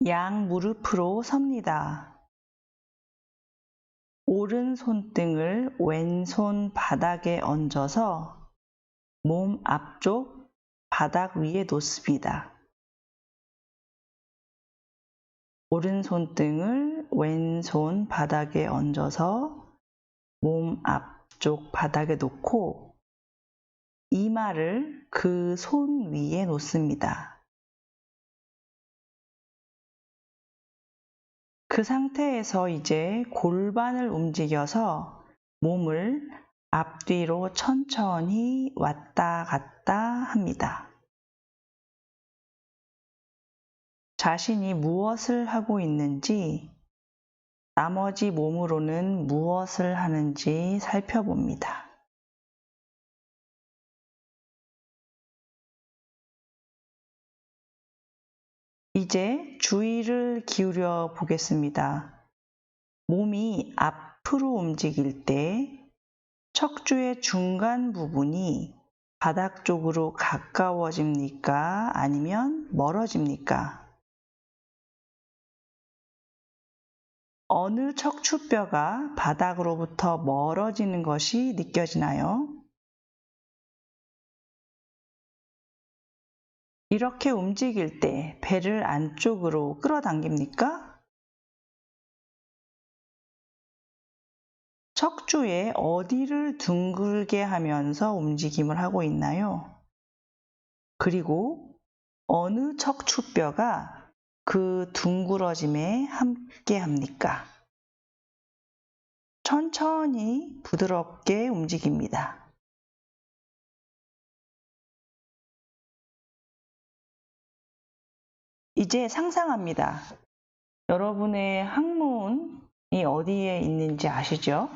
양 무릎으로 섭니다. 오른 손등을 왼손 바닥에 얹어서 몸 앞쪽 바닥 위에 놓습니다. 오른 손등을 왼손 바닥에 얹어서 몸 앞쪽 바닥에 놓고 이마를 그 손 위에 놓습니다. 그 상태에서 이제 골반을 움직여서 몸을 앞뒤로 천천히 왔다 갔다 합니다. 자신이 무엇을 하고 있는지, 나머지 몸으로는 무엇을 하는지 살펴봅니다. 이제 주의를 기울여 보겠습니다. 몸이 앞으로 움직일 때 척추의 중간 부분이 바닥 쪽으로 가까워집니까? 아니면 멀어집니까? 어느 척추뼈가 바닥으로부터 멀어지는 것이 느껴지나요? 이렇게 움직일 때 배를 안쪽으로 끌어당깁니까? 척추의 어디를 둥글게 하면서 움직임을 하고 있나요? 그리고 어느 척추뼈가 그 둥그러짐에 함께 합니까? 천천히 부드럽게 움직입니다. 이제 상상합니다. 여러분의 항문이 어디에 있는지 아시죠?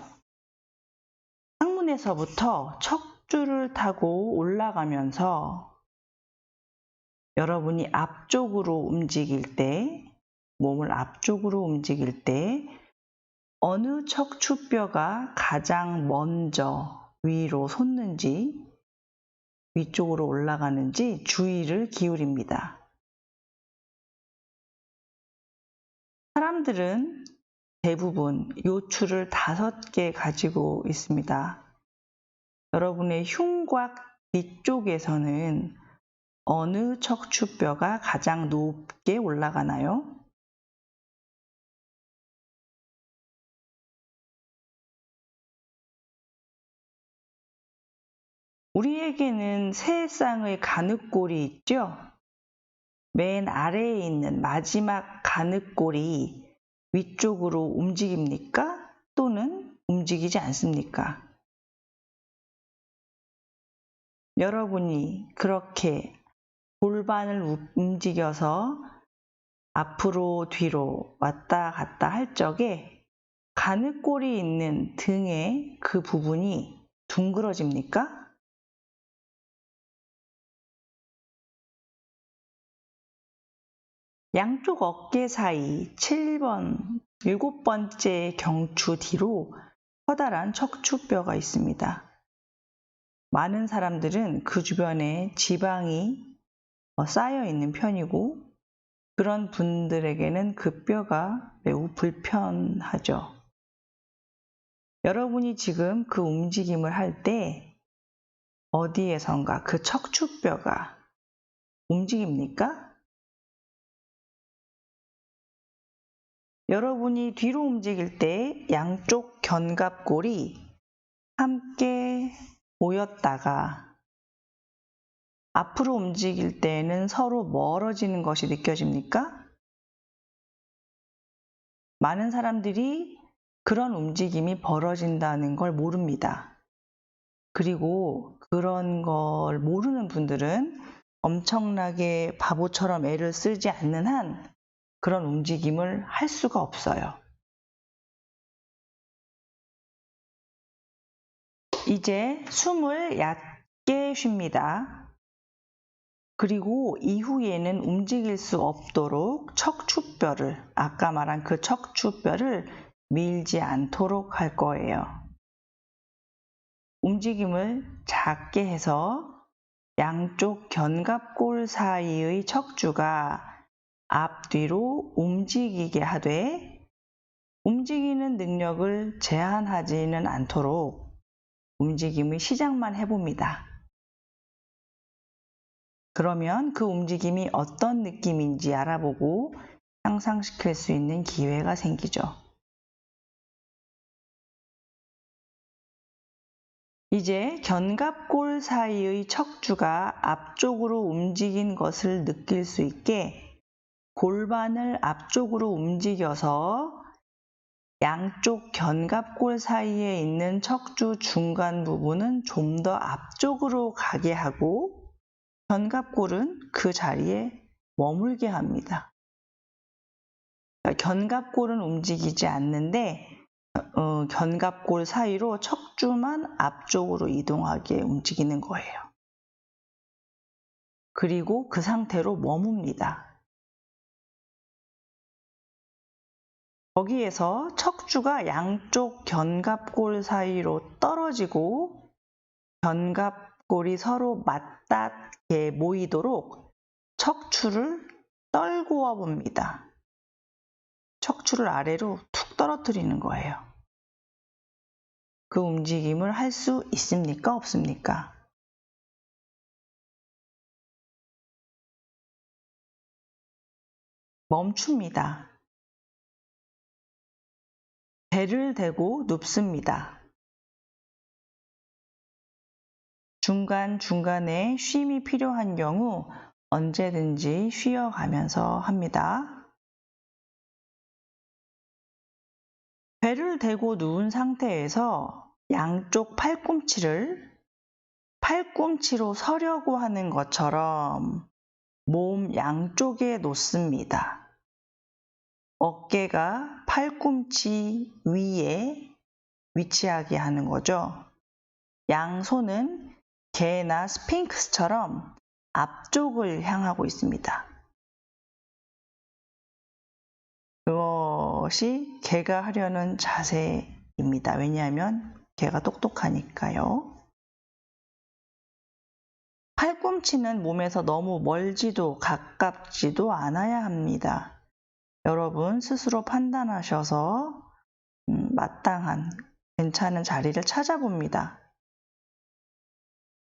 항문에서부터 척추를 타고 올라가면서 여러분이 앞쪽으로 움직일 때, 몸을 앞쪽으로 움직일 때 어느 척추뼈가 가장 먼저 위로 솟는지, 위쪽으로 올라가는지 주의를 기울입니다. 사람들은 대부분 요추를 5개 가지고 있습니다. 여러분의 흉곽 뒤쪽에서는 어느 척추뼈가 가장 높게 올라가나요? 우리에게는 세 쌍의 가늑골이 있죠? 맨 아래에 있는 마지막 가늑골이 위쪽으로 움직입니까? 또는 움직이지 않습니까? 여러분이 그렇게 골반을 움직여서 앞으로 뒤로 왔다 갔다 할 적에 가늑골이 있는 등의 그 부분이 둥그러집니까? 양쪽 어깨 사이 7번째 경추 뒤로 커다란 척추뼈가 있습니다. 많은 사람들은 그 주변에 지방이 쌓여 있는 편이고 그런 분들에게는 그 뼈가 매우 불편하죠. 여러분이 지금 그 움직임을 할 때 어디에선가 그 척추뼈가 움직입니까? 여러분이 뒤로 움직일 때 양쪽 견갑골이 함께 모였다가 앞으로 움직일 때에는 서로 멀어지는 것이 느껴집니까? 많은 사람들이 그런 움직임이 벌어진다는 걸 모릅니다. 그리고 그런 걸 모르는 분들은 엄청나게 바보처럼 애를 쓰지 않는 한 그런 움직임을 할 수가 없어요. 이제 숨을 얕게 쉽니다. 그리고 이후에는 움직일 수 없도록 척추뼈를, 아까 말한 그 척추뼈를 밀지 않도록 할 거예요. 움직임을 작게 해서 양쪽 견갑골 사이의 척추가 앞뒤로 움직이게 하되 움직이는 능력을 제한하지는 않도록 움직임의 시작만 해봅니다. 그러면 그 움직임이 어떤 느낌인지 알아보고 향상시킬 수 있는 기회가 생기죠. 이제 견갑골 사이의 척추가 앞쪽으로 움직인 것을 느낄 수 있게 골반을 앞쪽으로 움직여서 양쪽 견갑골 사이에 있는 척추 중간 부분은 좀 더 앞쪽으로 가게 하고 견갑골은 그 자리에 머물게 합니다. 견갑골은 움직이지 않는데 견갑골 사이로 척추만 앞쪽으로 이동하게 움직이는 거예요. 그리고 그 상태로 머뭅니다. 거기에서 척추가 양쪽 견갑골 사이로 떨어지고 견갑골이 서로 맞닿게 모이도록 척추를 떨구어 봅니다. 척추를 아래로 툭 떨어뜨리는 거예요. 그 움직임을 할 수 있습니까? 없습니까? 멈춥니다. 배를 대고 눕습니다. 중간중간에 쉼이 필요한 경우 언제든지 쉬어가면서 합니다. 배를 대고 누운 상태에서 양쪽 팔꿈치를 팔꿈치로 서려고 하는 것처럼 몸 양쪽에 놓습니다. 어깨가 팔꿈치 위에 위치하게 하는 거죠. 양손은 개나 스핑크스처럼 앞쪽을 향하고 있습니다. 그것이 개가 하려는 자세입니다. 왜냐하면 개가 똑똑하니까요. 팔꿈치는 몸에서 너무 멀지도 가깝지도 않아야 합니다. 여러분 스스로 판단하셔서 마땅한 괜찮은 자리를 찾아봅니다.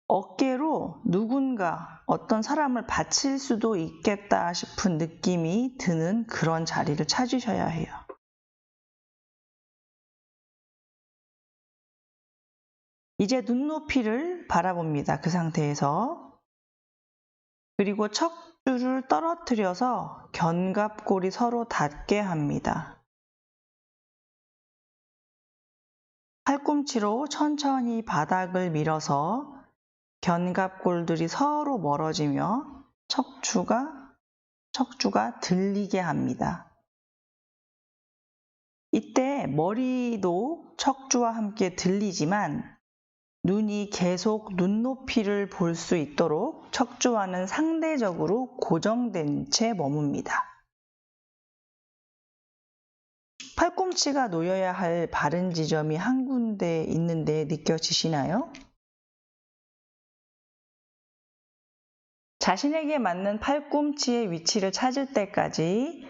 어깨로 누군가 어떤 사람을 받칠 수도 있겠다 싶은 느낌이 드는 그런 자리를 찾으셔야 해요. 이제 눈높이를 바라봅니다. 그 상태에서. 그리고 척추를 떨어뜨려서 견갑골이 서로 닿게 합니다. 팔꿈치로 천천히 바닥을 밀어서 견갑골들이 서로 멀어지며 척추가 들리게 합니다. 이때 머리도 척추와 함께 들리지만 눈이 계속 눈높이를 볼 수 있도록 척추와는 상대적으로 고정된 채 머뭅니다. 팔꿈치가 놓여야 할 바른 지점이 한 군데 있는데 느껴지시나요? 자신에게 맞는 팔꿈치의 위치를 찾을 때까지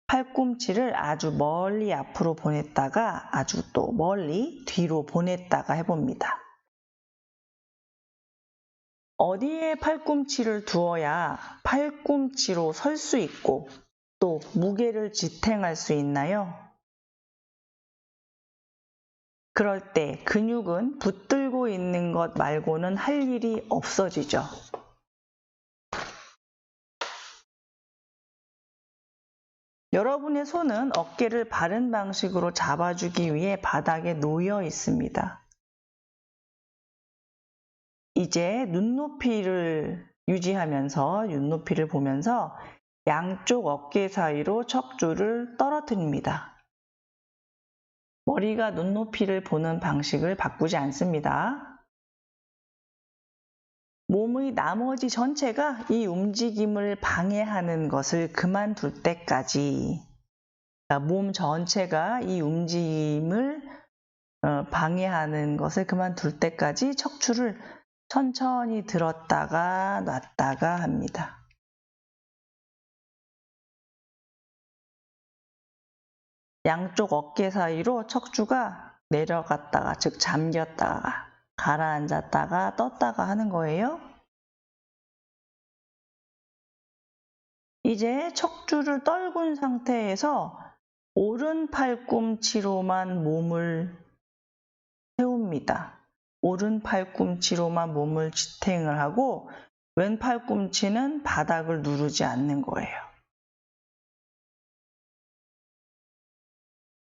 팔꿈치를 아주 멀리 앞으로 보냈다가 아주 또 멀리 뒤로 보냈다가 해봅니다. 어디에 팔꿈치를 두어야 팔꿈치로 설 수 있고 또 무게를 지탱할 수 있나요? 그럴 때 근육은 붙들고 있는 것 말고는 할 일이 없어지죠. 여러분의 손은 어깨를 바른 방식으로 잡아주기 위해 바닥에 놓여 있습니다. 이제 눈높이를 유지하면서 눈높이를 보면서 양쪽 어깨 사이로 척추를 떨어뜨립니다. 머리가 눈높이를 보는 방식을 바꾸지 않습니다. 몸의 나머지 전체가 이 움직임을 방해하는 것을 그만둘 때까지, 몸 전체가 이 움직임을 방해하는 것을 그만둘 때까지 척추를 천천히 들었다가 놨다가 합니다. 양쪽 어깨 사이로 척추가 내려갔다가, 즉 잠겼다가, 가라앉았다가, 떴다가 하는 거예요. 이제 척추를 떨군 상태에서 오른 팔꿈치로만 몸을 세웁니다. 오른 팔꿈치로만 몸을 지탱을 하고 왼 팔꿈치는 바닥을 누르지 않는 거예요.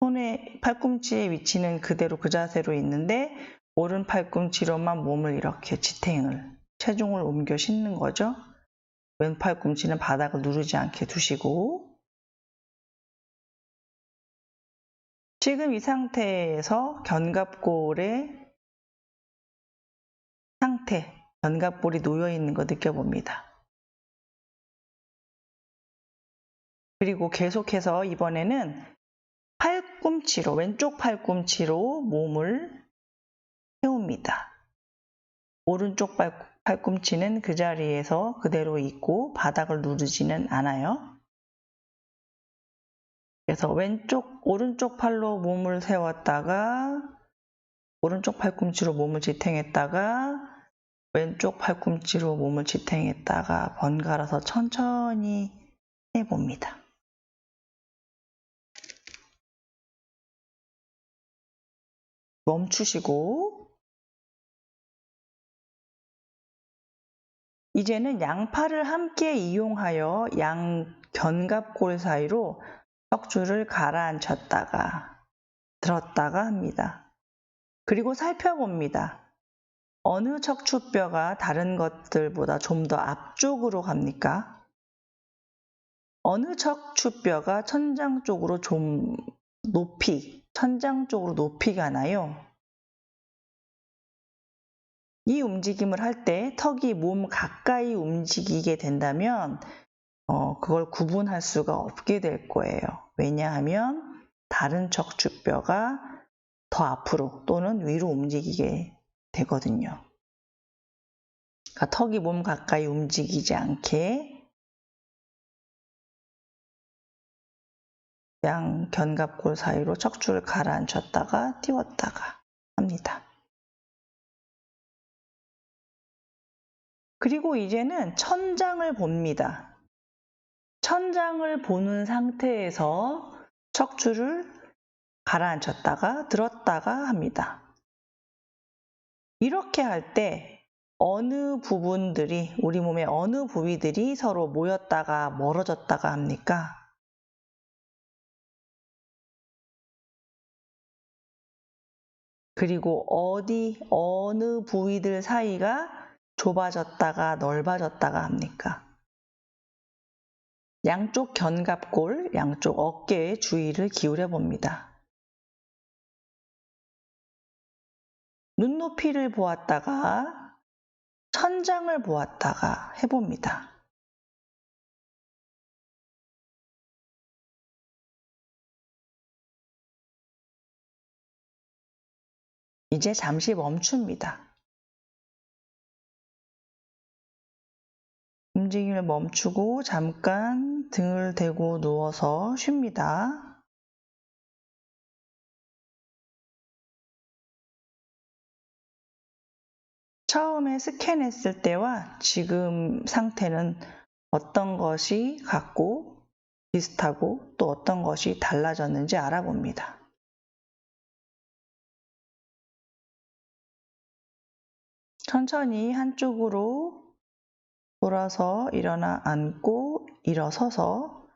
손의 팔꿈치의 위치는 그대로 그 자세로 있는데 오른 팔꿈치로만 몸을 이렇게 체중을 옮겨 싣는 거죠. 왼 팔꿈치는 바닥을 누르지 않게 두시고, 지금 이 상태에서 견갑골의 상태, 견갑골이 놓여 있는 거 느껴봅니다. 그리고 계속해서 이번에는 왼쪽 팔꿈치로 몸을 세웁니다. 오른쪽 팔꿈치는 그 자리에서 그대로 있고 바닥을 누르지는 않아요. 그래서 오른쪽 팔로 몸을 세웠다가 오른쪽 팔꿈치로 몸을 지탱했다가 왼쪽 팔꿈치로 몸을 지탱했다가 번갈아서 천천히 해봅니다. 멈추시고, 이제는 양팔을 함께 이용하여 양 견갑골 사이로 척추를 가라앉혔다가 들었다가 합니다. 그리고 살펴봅니다. 어느 척추뼈가 다른 것들보다 좀 더 앞쪽으로 갑니까? 어느 척추뼈가 천장 쪽으로 높이 가나요? 이 움직임을 할 때 턱이 몸 가까이 움직이게 된다면 그걸 구분할 수가 없게 될 거예요. 왜냐하면 다른 척추뼈가 더 앞으로 또는 위로 움직이게 되거든요. 그러니까 턱이 몸 가까이 움직이지 않게 양 견갑골 사이로 척추를 가라앉혔다가 띄웠다가 합니다. 그리고 이제는 천장을 봅니다. 천장을 보는 상태에서 척추를 가라앉혔다가 들었다가 합니다. 이렇게 할 때 우리 몸의 어느 부위들이 서로 모였다가 멀어졌다가 합니까? 그리고 어느 부위들 사이가 좁아졌다가 넓어졌다가 합니까? 양쪽 견갑골, 양쪽 어깨에 주의를 기울여 봅니다. 눈높이를 보았다가 천장을 보았다가 해봅니다. 이제 잠시 멈춥니다. 움직임을 멈추고 잠깐 등을 대고 누워서 쉽니다. 처음에 스캔했을 때와 지금 상태는 어떤 것이 같고 비슷하고 또 어떤 것이 달라졌는지 알아봅니다. 천천히 한쪽으로 돌아서 일어나 앉고 일어서서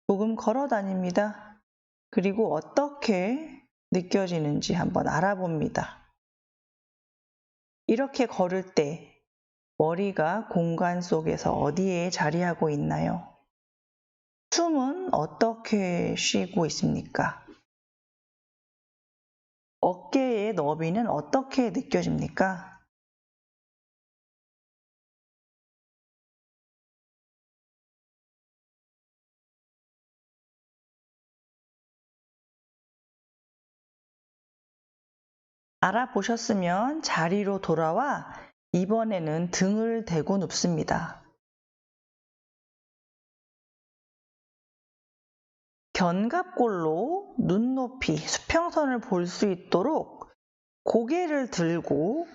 조금 걸어 다닙니다. 그리고 어떻게 느껴지는지 한번 알아봅니다. 이렇게 걸을 때 머리가 공간 속에서 어디에 자리하고 있나요? 숨은 어떻게 쉬고 있습니까? 어깨의 너비는 어떻게 느껴집니까? 알아보셨으면 자리로 돌아와 이번에는 등을 대고 눕습니다. 견갑골로 눈높이, 수평선을 볼 수 있도록 고개를 들고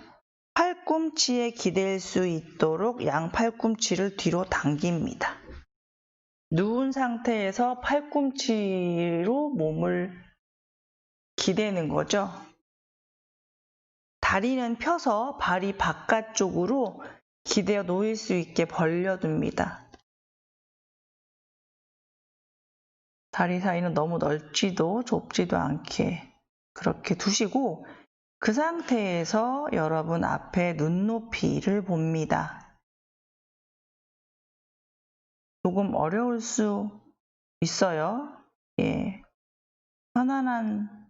팔꿈치에 기댈 수 있도록 양 팔꿈치를 뒤로 당깁니다. 누운 상태에서 팔꿈치로 몸을 기대는 거죠. 다리는 펴서 발이 바깥쪽으로 기대어 놓일 수 있게 벌려둡니다. 다리 사이는 너무 넓지도 좁지도 않게 그렇게 두시고 그 상태에서 여러분 앞에 눈높이를 봅니다. 조금 어려울 수 있어요. 예, 편안한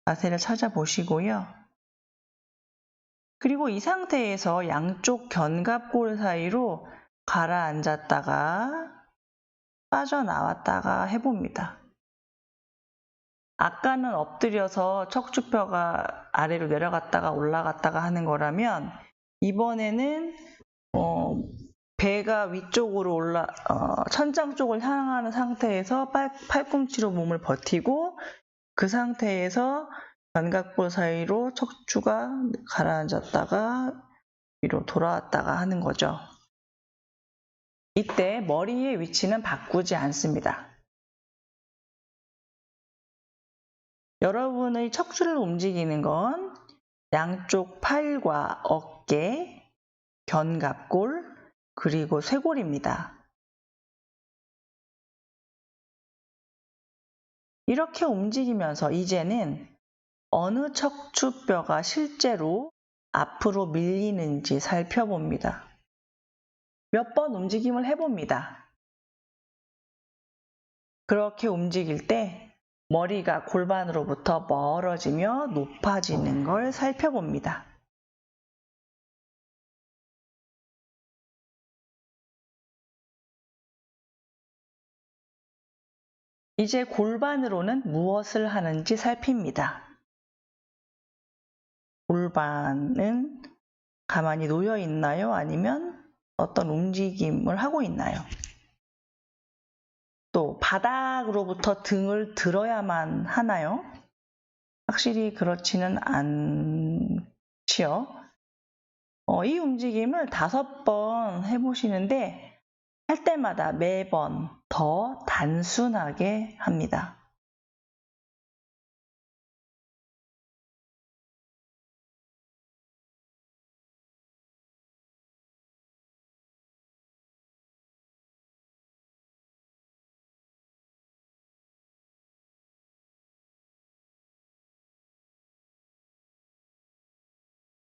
자세를 찾아보시고요. 그리고 이 상태에서 양쪽 견갑골 사이로 가라앉았다가 빠져나왔다가 해봅니다. 아까는 엎드려서 척추뼈가 아래로 내려갔다가 올라갔다가 하는 거라면 이번에는 배가 위쪽으로 천장 쪽을 향하는 상태에서 팔꿈치로 몸을 버티고 그 상태에서 견갑골 사이로 척추가 가라앉았다가 위로 돌아왔다가 하는 거죠. 이때 머리의 위치는 바꾸지 않습니다. 여러분의 척추를 움직이는 건 양쪽 팔과 어깨, 견갑골, 그리고 쇄골입니다. 이렇게 움직이면서 이제는 어느 척추뼈가 실제로 앞으로 밀리는지 살펴봅니다. 몇 번 움직임을 해봅니다. 그렇게 움직일 때 머리가 골반으로부터 멀어지며 높아지는 걸 살펴봅니다. 이제 골반으로는 무엇을 하는지 살핍니다. 골반은 가만히 놓여 있나요? 아니면 어떤 움직임을 하고 있나요? 또 바닥으로부터 등을 들어야만 하나요? 확실히 그렇지는 않지요. 이 움직임을 5번 해보시는데 할 때마다 매번 더 단순하게 합니다.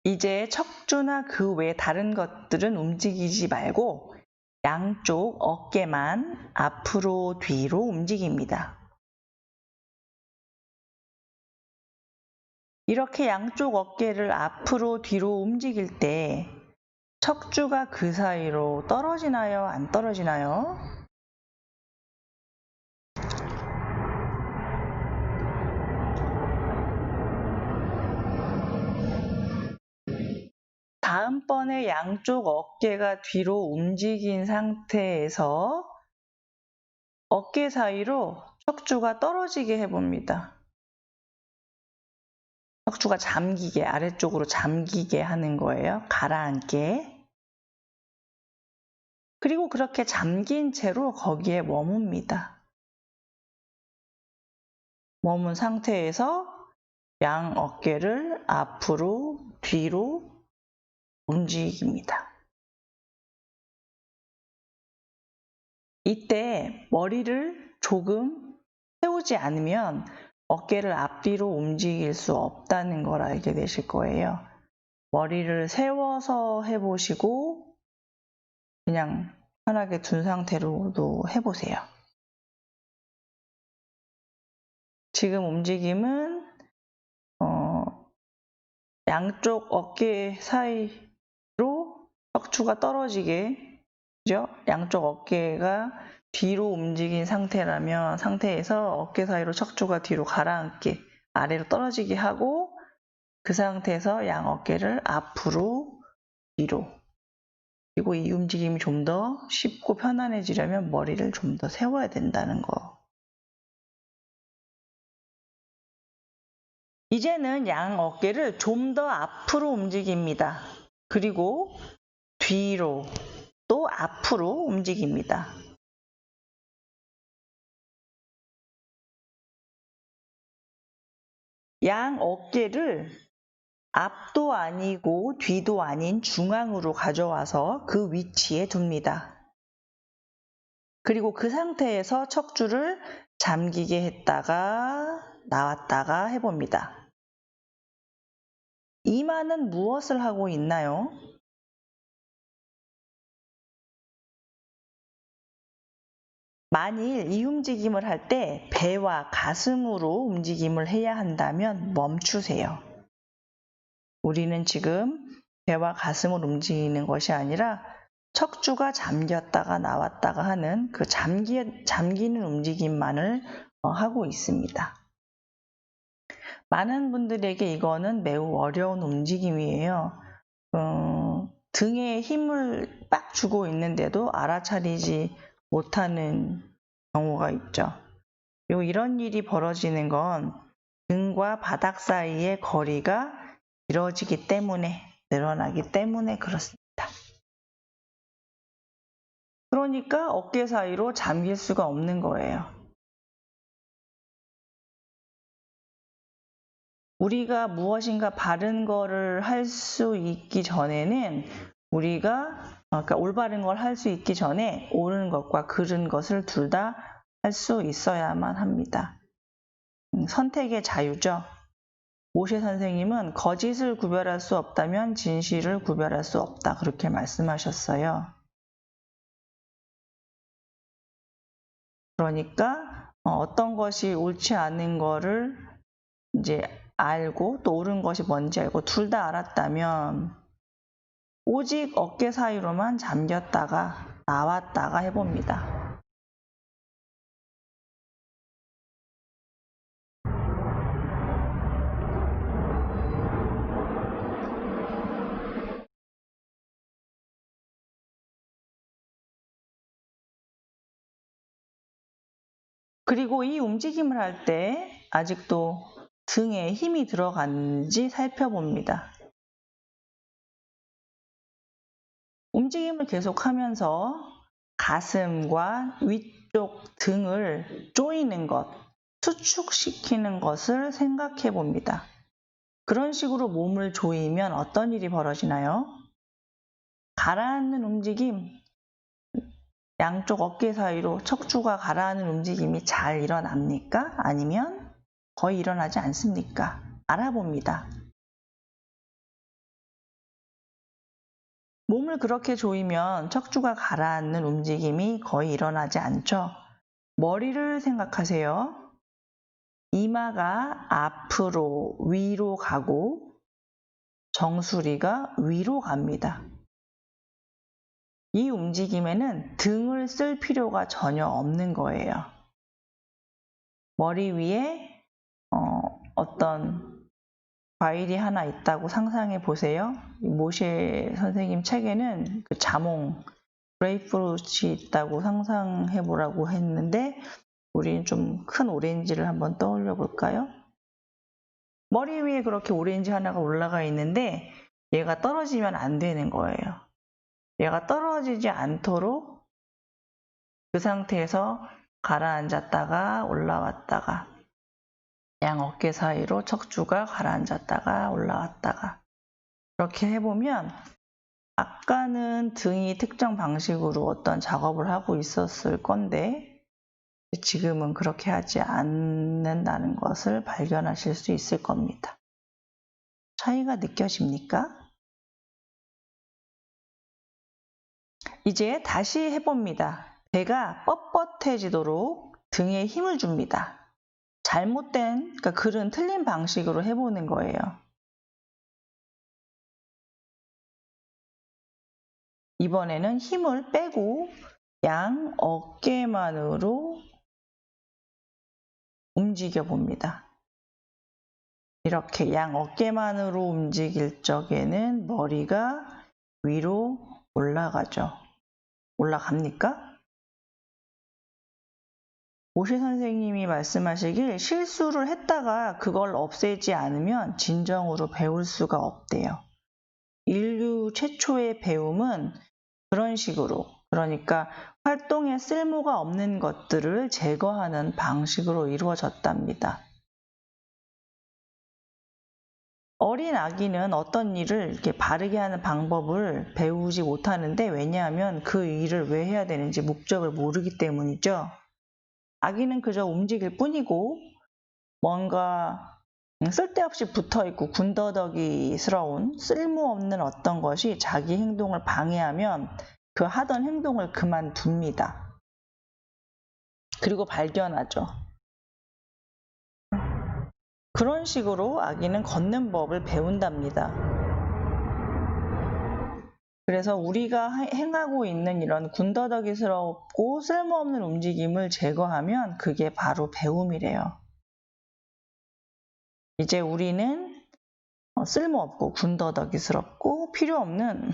이제 척추나 그 외 다른 것들은 움직이지 말고 양쪽 어깨만 앞으로 뒤로 움직입니다. 이렇게 양쪽 어깨를 앞으로 뒤로 움직일 때 척추가 그 사이로 떨어지나요? 안 떨어지나요? 다음번에 양쪽 어깨가 뒤로 움직인 상태에서 어깨 사이로 척추가 떨어지게 해봅니다. 척추가 잠기게, 아래쪽으로 잠기게 하는 거예요. 가라앉게. 그리고 그렇게 잠긴 채로 거기에 머뭅니다. 머문 상태에서 양 어깨를 앞으로, 뒤로 움직입니다. 이때 머리를 조금 세우지 않으면 어깨를 앞뒤로 움직일 수 없다는 걸 알게 되실 거예요. 머리를 세워서 해보시고 그냥 편하게 둔 상태로도 해보세요. 지금 움직임은 양쪽 어깨 사이로 척추가 떨어지게, 그죠? 양쪽 어깨가 뒤로 움직인 상태에서 어깨 사이로 척추가 뒤로 가라앉게, 아래로 떨어지게 하고 그 상태에서 양 어깨를 앞으로, 뒤로. 그리고 이 움직임이 좀 더 쉽고 편안해지려면 머리를 좀 더 세워야 된다는 거. 이제는 양 어깨를 좀 더 앞으로 움직입니다. 그리고 뒤로 또 앞으로 움직입니다. 양 어깨를 앞도 아니고 뒤도 아닌 중앙으로 가져와서 그 위치에 둡니다. 그리고 그 상태에서 척추를 잠기게 했다가 나왔다가 해봅니다. 이마는 무엇을 하고 있나요? 만일 이 움직임을 할 때 배와 가슴으로 움직임을 해야 한다면 멈추세요. 우리는 지금 배와 가슴을 움직이는 것이 아니라 척추가 잠겼다가 나왔다가 하는 그 잠기는 움직임만을 하고 있습니다. 많은 분들에게 이거는 매우 어려운 움직임이에요. 등에 힘을 빡 주고 있는데도 알아차리지 못하는 경우가 있죠. 그리고 이런 일이 벌어지는 건 등과 바닥 사이의 거리가 길어지기 때문에, 늘어나기 때문에 그렇습니다. 그러니까 어깨 사이로 잠길 수가 없는 거예요. 우리가 무엇인가 바른 거를 할 수 있기 전에는 그러니까 올바른 걸 할 수 있기 전에 옳은 것과 그른 것을 둘 다 할 수 있어야만 합니다. 선택의 자유죠. 모셰 선생님은 거짓을 구별할 수 없다면 진실을 구별할 수 없다. 그렇게 말씀하셨어요. 그러니까 어떤 것이 옳지 않은 거를 이제 알고 또 옳은 것이 뭔지 알고 둘 다 알았다면 오직 어깨 사이로만 잠겼다가 나왔다가 해봅니다. 그리고 이 움직임을 할 때 아직도 등에 힘이 들어갔는지 살펴봅니다. 움직임을 계속하면서 가슴과 위쪽 등을 조이는 것, 수축시키는 것을 생각해 봅니다. 그런 식으로 몸을 조이면 어떤 일이 벌어지나요? 가라앉는 움직임, 양쪽 어깨 사이로 척추가 가라앉는 움직임이 잘 일어납니까? 아니면 거의 일어나지 않습니까? 알아봅니다. 몸을 그렇게 조이면 척추가 가라앉는 움직임이 거의 일어나지 않죠. 머리를 생각하세요. 이마가 앞으로 위로 가고 정수리가 위로 갑니다. 이 움직임에는 등을 쓸 필요가 전혀 없는 거예요. 머리 위에 어떤 과일이 하나 있다고 상상해 보세요. 모셰 선생님 책에는 그 자몽, 그레이프루트이 있다고 상상해 보라고 했는데 우리는 좀 큰 오렌지를 한번 떠올려 볼까요? 머리 위에 그렇게 오렌지 하나가 올라가 있는데 얘가 떨어지면 안 되는 거예요. 얘가 떨어지지 않도록 그 상태에서 가라앉았다가 올라왔다가 양 어깨 사이로 척추가 가라앉았다가 올라왔다가 그렇게 해보면 아까는 등이 특정 방식으로 어떤 작업을 하고 있었을 건데 지금은 그렇게 하지 않는다는 것을 발견하실 수 있을 겁니다. 차이가 느껴집니까? 이제 다시 해봅니다. 배가 뻣뻣해지도록 등에 힘을 줍니다. 그러니까 글은 틀린 방식으로 해보는 거예요. 이번에는 힘을 빼고 양 어깨만으로 움직여 봅니다. 이렇게 양 어깨만으로 움직일 적에는 머리가 위로 올라가죠. 올라갑니까? 오시 선생님이 말씀하시길 실수를 했다가 그걸 없애지 않으면 진정으로 배울 수가 없대요. 인류 최초의 배움은 그런 식으로, 그러니까 활동에 쓸모가 없는 것들을 제거하는 방식으로 이루어졌답니다. 어린 아기는 어떤 일을 이렇게 바르게 하는 방법을 배우지 못하는데, 왜냐하면 그 일을 왜 해야 되는지 목적을 모르기 때문이죠. 아기는 그저 움직일 뿐이고 뭔가 쓸데없이 붙어있고 군더더기스러운 쓸모없는 어떤 것이 자기 행동을 방해하면 그 하던 행동을 그만둡니다. 그리고 발견하죠. 그런 식으로 아기는 걷는 법을 배운답니다. 그래서 우리가 행하고 있는 이런 군더더기스럽고 쓸모없는 움직임을 제거하면 그게 바로 배움이래요. 이제 우리는 쓸모없고 군더더기스럽고 필요없는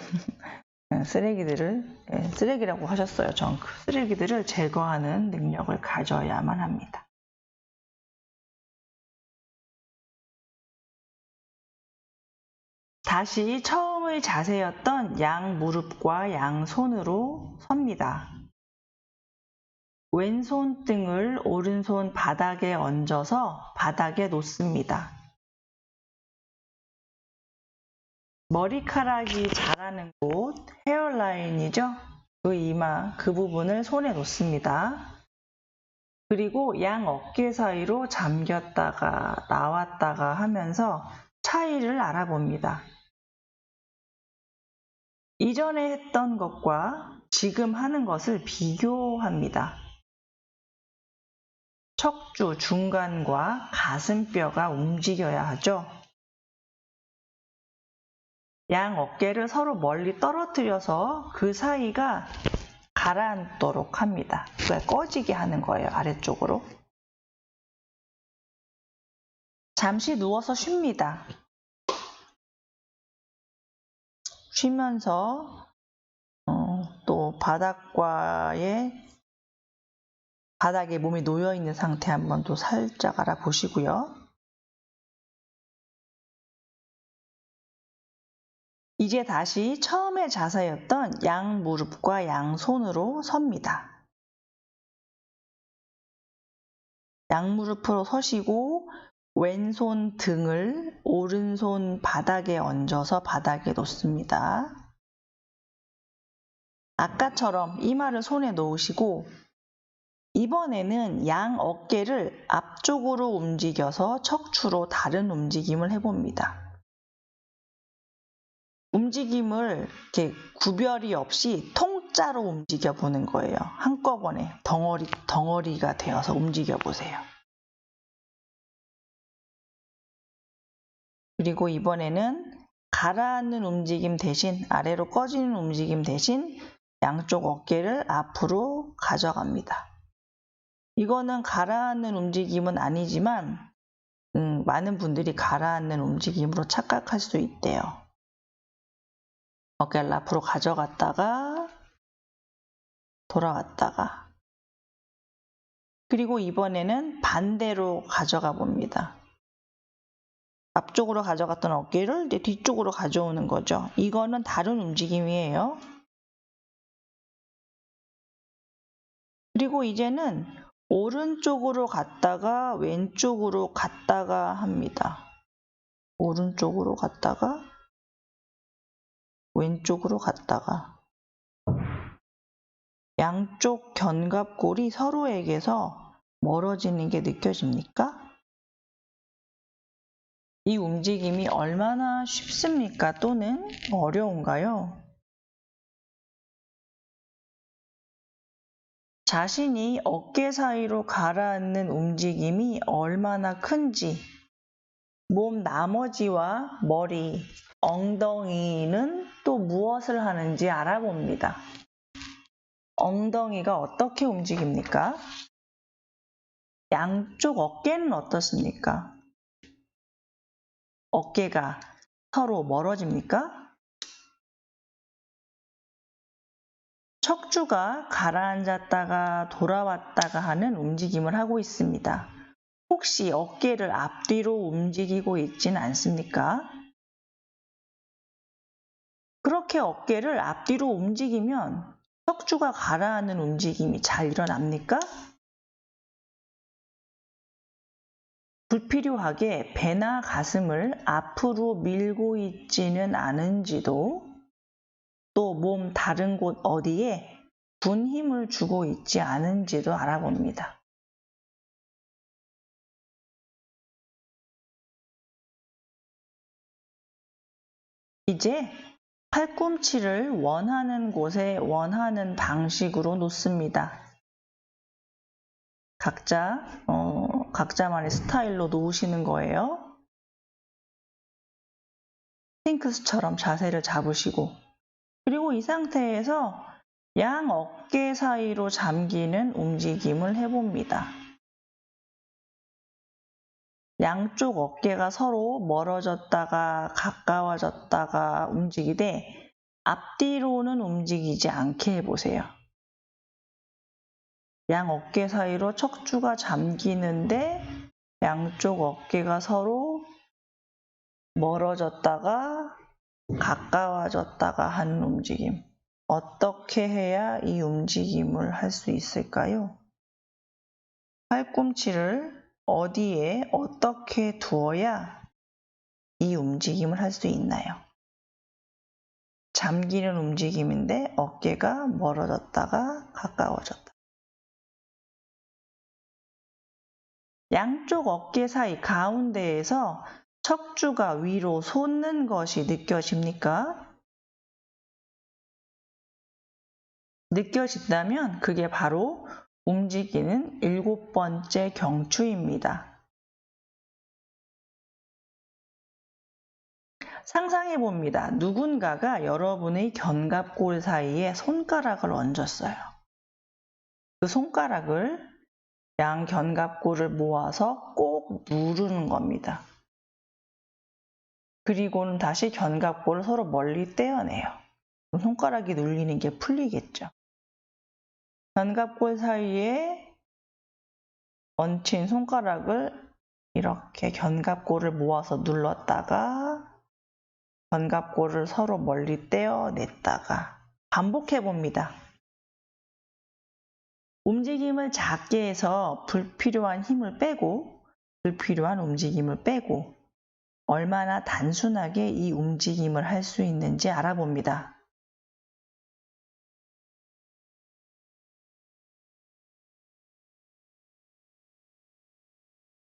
쓰레기라고 하셨어요. 정크. 쓰레기들을 제거하는 능력을 가져야만 합니다. 다시 처음의 자세였던 양 무릎과 양 손으로 섭니다. 왼손 등을 오른손 바닥에 얹어서 바닥에 놓습니다. 머리카락이 자라는 곳, 헤어라인이죠? 그 이마, 그 부분을 손에 놓습니다. 그리고 양 어깨 사이로 잠겼다가 나왔다가 하면서 차이를 알아봅니다. 이전에 했던 것과 지금 하는 것을 비교합니다. 척추 중간과 가슴뼈가 움직여야 하죠. 양 어깨를 서로 멀리 떨어뜨려서 그 사이가 가라앉도록 합니다. 그러니까 꺼지게 하는 거예요, 아래쪽으로. 잠시 누워서 쉽니다. 쉬면서 또 바닥에 몸이 놓여 있는 상태 한번 또 살짝 알아보시고요. 이제 다시 처음의 자세였던 양 무릎과 양 손으로 섭니다. 양 무릎으로 서시고 왼손 등을 오른손 바닥에 얹어서 바닥에 놓습니다. 아까처럼 이마를 손에 놓으시고 이번에는 양 어깨를 앞쪽으로 움직여서 척추로 다른 움직임을 해봅니다. 움직임을 이렇게 구별이 없이 통짜로 움직여 보는 거예요. 한꺼번에 덩어리가 되어서 움직여 보세요. 그리고 이번에는 가라앉는 움직임 대신 아래로 꺼지는 움직임 대신 양쪽 어깨를 앞으로 가져갑니다. 이거는 가라앉는 움직임은 아니지만 많은 분들이 가라앉는 움직임으로 착각할 수 있대요. 어깨를 앞으로 가져갔다가 돌아왔다가 그리고 이번에는 반대로 가져가 봅니다. 앞쪽으로 가져갔던 어깨를 이제 뒤쪽으로 가져오는 거죠. 이거는 다른 움직임이에요. 그리고 이제는 오른쪽으로 갔다가 왼쪽으로 갔다가 합니다. 오른쪽으로 갔다가 왼쪽으로 갔다가 양쪽 견갑골이 서로에게서 멀어지는 게 느껴집니까? 이 움직임이 얼마나 쉽습니까? 또는 어려운가요? 자신이 어깨 사이로 가라앉는 움직임이 얼마나 큰지, 몸 나머지와 머리, 엉덩이는 또 무엇을 하는지 알아봅니다. 엉덩이가 어떻게 움직입니까? 양쪽 어깨는 어떻습니까? 어깨가 서로 멀어집니까? 척추가 가라앉았다가 돌아왔다가 하는 움직임을 하고 있습니다. 혹시 어깨를 앞뒤로 움직이고 있진 않습니까? 그렇게 어깨를 앞뒤로 움직이면 척추가 가라앉는 움직임이 잘 일어납니까? 불필요하게 배나 가슴을 앞으로 밀고 있지는 않은지도, 또 몸 다른 곳 어디에 군 힘을 주고 있지 않은지도 알아봅니다. 이제 팔꿈치를 원하는 곳에 원하는 방식으로 놓습니다. 각자만의 스타일로 놓으시는 거예요. 스핑크스처럼 자세를 잡으시고, 그리고 이 상태에서 양 어깨 사이로 잠기는 움직임을 해봅니다. 양쪽 어깨가 서로 멀어졌다가 가까워졌다가 움직이되 앞뒤로는 움직이지 않게 해보세요. 양 어깨 사이로 척추가 잠기는데 양쪽 어깨가 서로 멀어졌다가 가까워졌다가 하는 움직임. 어떻게 해야 이 움직임을 할 수 있을까요? 팔꿈치를 어디에 어떻게 두어야 이 움직임을 할 수 있나요? 잠기는 움직임인데 어깨가 멀어졌다가 가까워졌다. 양쪽 어깨 사이 가운데에서 척추가 위로 솟는 것이 느껴집니까? 느껴진다면 그게 바로 움직이는 7번째 경추입니다. 상상해 봅니다. 누군가가 여러분의 견갑골 사이에 손가락을 얹었어요. 그 손가락을 양 견갑골을 모아서 꼭 누르는 겁니다. 그리고는 다시 견갑골을 서로 멀리 떼어내요. 손가락이 눌리는 게 풀리겠죠. 견갑골 사이에 얹힌 손가락을 이렇게 견갑골을 모아서 눌렀다가 견갑골을 서로 멀리 떼어냈다가 반복해 봅니다. 움직임을 작게 해서 불필요한 힘을 빼고 불필요한 움직임을 빼고 얼마나 단순하게 이 움직임을 할 수 있는지 알아봅니다.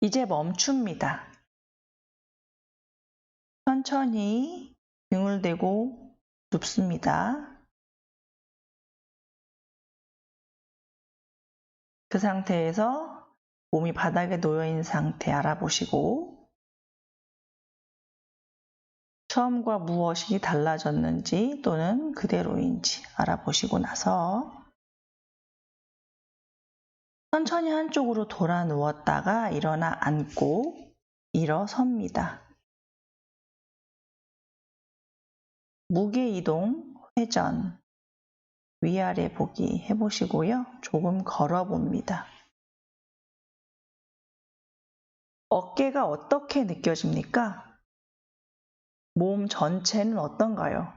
이제 멈춥니다. 천천히 등을 대고 눕습니다. 그 상태에서 몸이 바닥에 놓여있는 상태 알아보시고 처음과 무엇이 달라졌는지 또는 그대로인지 알아보시고 나서 천천히 한쪽으로 돌아 누웠다가 일어나 앉고 일어섭니다. 무게 이동, 회전, 위아래 보기 해보시고요. 조금 걸어봅니다. 어깨가 어떻게 느껴집니까? 몸 전체는 어떤가요?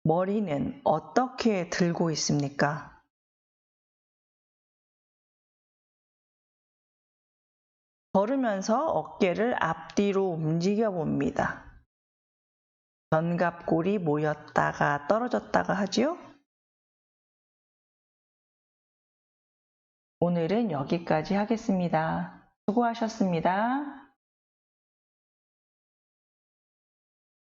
머리는 어떻게 들고 있습니까? 걸으면서 어깨를 앞뒤로 움직여 봅니다. 견갑골이 모였다가 떨어졌다가 하지요? 오늘은 여기까지 하겠습니다. 수고하셨습니다.